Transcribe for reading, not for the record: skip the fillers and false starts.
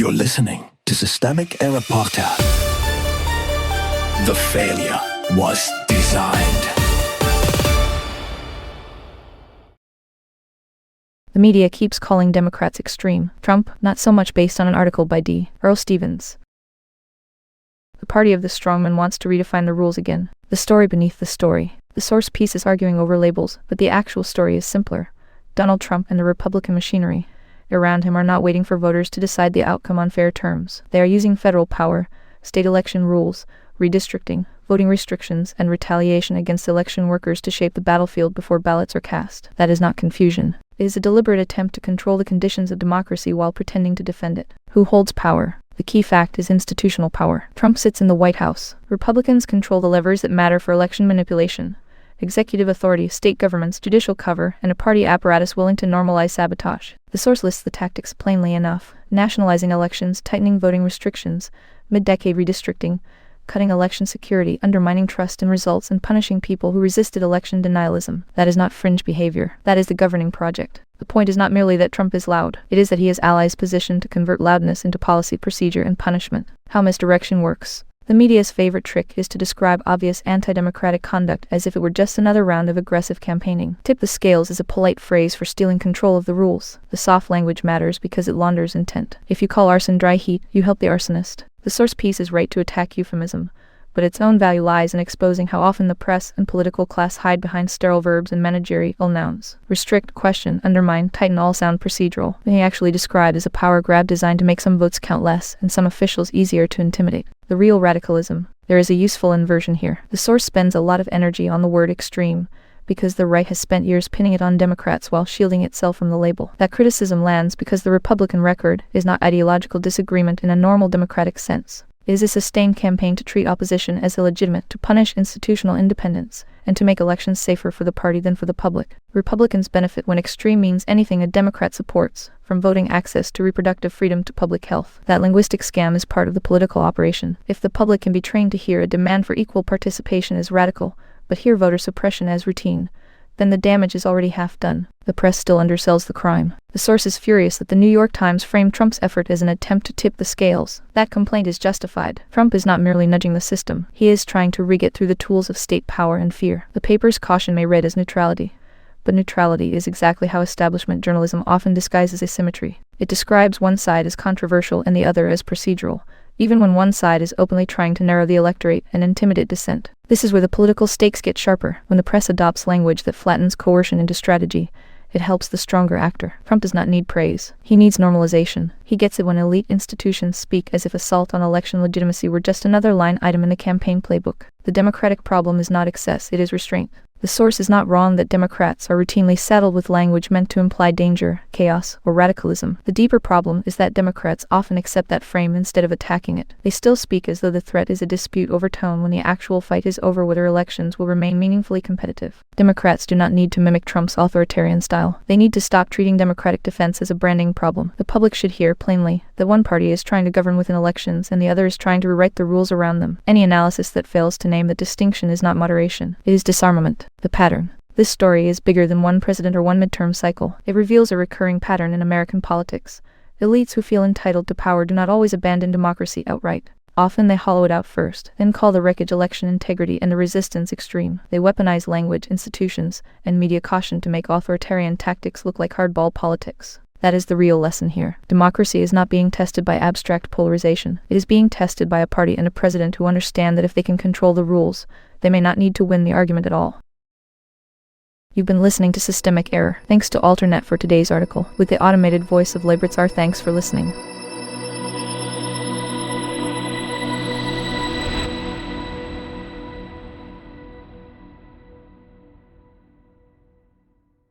You're listening to Systemic Error Podcast. The failure was designed. The media keeps calling Democrats extreme. Trump, not so much, based on an article by D. Earl Stevens. The party of the Strongman wants to redefine the rules again. The story beneath the story. The source piece is arguing over labels, but the actual story is simpler. Donald Trump and the Republican machinery around him are not waiting for voters to decide the outcome on fair terms. They are using federal power, state election rules, redistricting, voting restrictions, and retaliation against election workers to shape the battlefield before ballots are cast. That is not confusion. It is a deliberate attempt to control the conditions of democracy while pretending to defend it. Who holds power? The key fact is institutional power. Trump sits in the White House. Republicans control the levers that matter for election manipulation: executive authority, state governments, judicial cover, and a party apparatus willing to normalize sabotage. The source lists the tactics plainly enough: nationalizing elections, tightening voting restrictions, mid-decade redistricting, cutting election security, undermining trust in results, and punishing people who resisted election denialism. That is not fringe behavior. That is the governing project. The point is not merely that Trump is loud. It is that he has allies positioned to convert loudness into policy, procedure, and punishment. How misdirection works. The media's favorite trick is to describe obvious anti-democratic conduct as if it were just another round of aggressive campaigning. Tip the scales is a polite phrase for stealing control of the rules. The soft language matters because it launders intent. If you call arson dry heat, you help the arsonist. The source piece is right to attack euphemism, but its own value lies in exposing how often the press and political class hide behind sterile verbs and managerial nouns. Restrict, question, undermine, tighten all sound procedural. They actually described as a power grab designed to make some votes count less and some officials easier to intimidate. The real radicalism. There is a useful inversion here. The source spends a lot of energy on the word extreme because the right has spent years pinning it on Democrats while shielding itself from the label. That criticism lands because the Republican record is not ideological disagreement in a normal democratic sense. It is a sustained campaign to treat opposition as illegitimate, to punish institutional independence, and to make elections safer for the party than for the public. Republicans benefit when extreme means anything a Democrat supports, from voting access to reproductive freedom to public health. That linguistic scam is part of the political operation. If the public can be trained to hear a demand for equal participation as radical, but hear voter suppression as routine, then the damage is already half done. The press still undersells the crime. The source is furious that the New York Times framed Trump's effort as an attempt to tip the scales. That complaint is justified. Trump is not merely nudging the system. He is trying to rig it through the tools of state power and fear. The paper's caution may read as neutrality, but neutrality is exactly how establishment journalism often disguises asymmetry. It describes one side as controversial and the other as procedural, even when one side is openly trying to narrow the electorate and intimidate dissent. This is where the political stakes get sharper. When the press adopts language that flattens coercion into strategy, it helps the stronger actor. Trump does not need praise. He needs normalization. He gets it when elite institutions speak as if assault on election legitimacy were just another line item in the campaign playbook. The Democratic problem is not excess, it is restraint. The source is not wrong that Democrats are routinely saddled with language meant to imply danger, chaos, or radicalism. The deeper problem is that Democrats often accept that frame instead of attacking it. They still speak as though the threat is a dispute over tone when the actual fight is over whether elections will remain meaningfully competitive. Democrats do not need to mimic Trump's authoritarian style. They need to stop treating Democratic defense as a branding problem. The public should hear plainly that one party is trying to govern within elections and the other is trying to rewrite the rules around them. Any analysis that fails to name the distinction is not moderation. It is disarmament. The pattern. This story is bigger than one president or one midterm cycle. It reveals a recurring pattern in American politics. Elites who feel entitled to power do not always abandon democracy outright. Often they hollow it out first, then call the wreckage election integrity and the resistance extreme. They weaponize language, institutions, and media caution to make authoritarian tactics look like hardball politics. That is the real lesson here. Democracy is not being tested by abstract polarization. It is being tested by a party and a president who understand that if they can control the rules, they may not need to win the argument at all. You've been listening to Systemic Error. Thanks to Alternet for today's article. With the automated voice of Labritz, our thanks for listening.